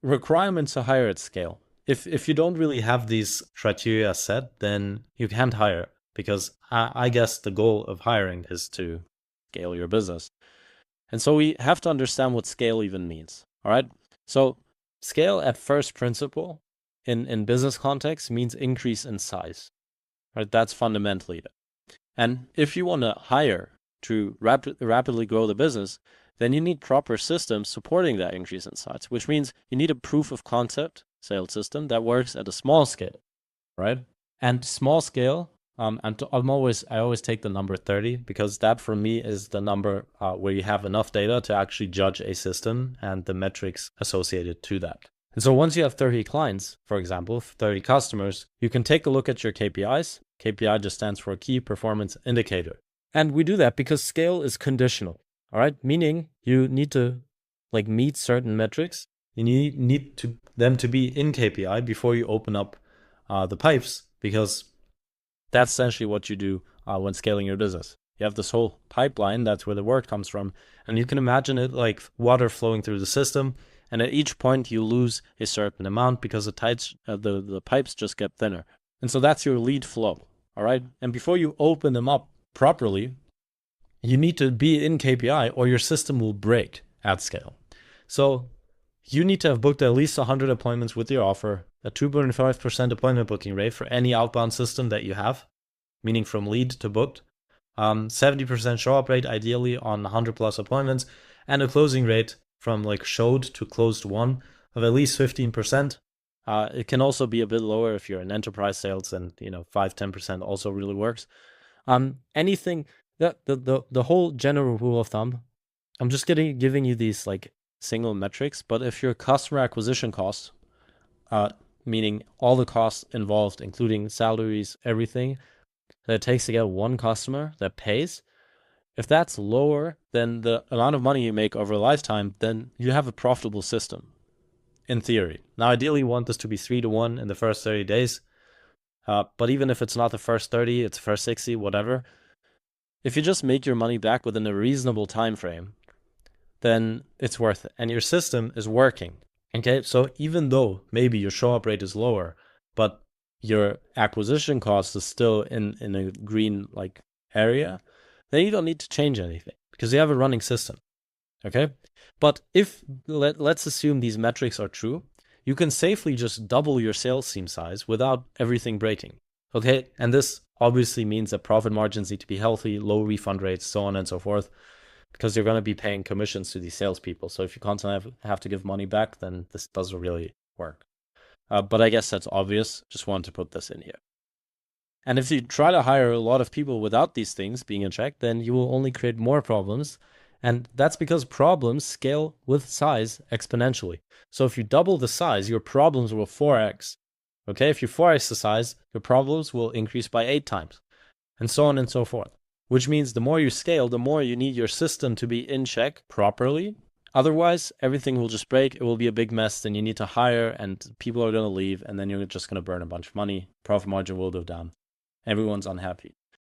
requirements to hire at scale. If you don't really have these criteria set, then you can't hire, because I guess the goal of hiring is to scale your business. And so we have to understand what scale even means. All right. So scale at first principle in business context means increase in size. Right? That's fundamentally it. And if you want to hire to rapidly grow the business, then you need proper systems supporting that increase in size, which means you need a proof of concept sales system that works at a small scale, right? And small scale, I always take the number 30, because that for me is the number where you have enough data to actually judge a system and the metrics associated to that. And so once you have 30 clients, for example, 30 customers, you can take a look at your KPIs. KPI just stands for Key Performance Indicator. And we do that because scale is conditional, all right? Meaning you need to meet certain metrics. You need them to be in KPI before you open up the pipes, because that's essentially what you do when scaling your business. You have this whole pipeline, that's where the work comes from. And you can imagine it like water flowing through the system. And at each point you lose a certain amount because the pipes just get thinner. And so that's your lead flow, all right? And before you open them up properly, you need to be in KPI or your system will break at scale. So you need to have booked at least 100 appointments with your offer, a 2.5% appointment booking rate for any outbound system that you have, meaning from lead to booked, 70% show up rate ideally on 100 plus appointments, and a closing rate from showed to closed won of at least 15%. It can also be a bit lower if you're in enterprise sales, and 5-10% also really works. Anything that the whole general rule of thumb, I'm just giving you these single metrics, but if your customer acquisition costs, meaning all the costs involved, including salaries, everything that it takes to get one customer that pays, if that's lower than the amount of money you make over a lifetime, then you have a profitable system, in theory. Now, ideally, you want this to be 3-to-1 in the first 30 days. But even if it's not the first 30, it's the first 60, whatever. If you just make your money back within a reasonable time frame, then it's worth it. And your system is working. Okay, so even though maybe your show up rate is lower, but your acquisition cost is still in a green area, then you don't need to change anything because you have a running system. Okay, but if let's assume these metrics are true, you can safely just double your sales team size without everything breaking. Okay, and this obviously means that profit margins need to be healthy, low refund rates, so on and so forth, because you're going to be paying commissions to these salespeople. So if you constantly have to give money back, then this doesn't really work. But I guess that's obvious. Just wanted to put this in here. And if you try to hire a lot of people without these things being in check, then you will only create more problems. And that's because problems scale with size exponentially. So if you double the size, your problems will 4x. Okay, if you 4x the size, your problems will increase by 8 times, and so on and so forth. Which means the more you scale, the more you need your system to be in check properly. Otherwise, everything will just break. It will be a big mess. Then you need to hire, and people are going to leave, and then you're just going to burn a bunch of money. Profit margin will go down. Everyone's unhappy.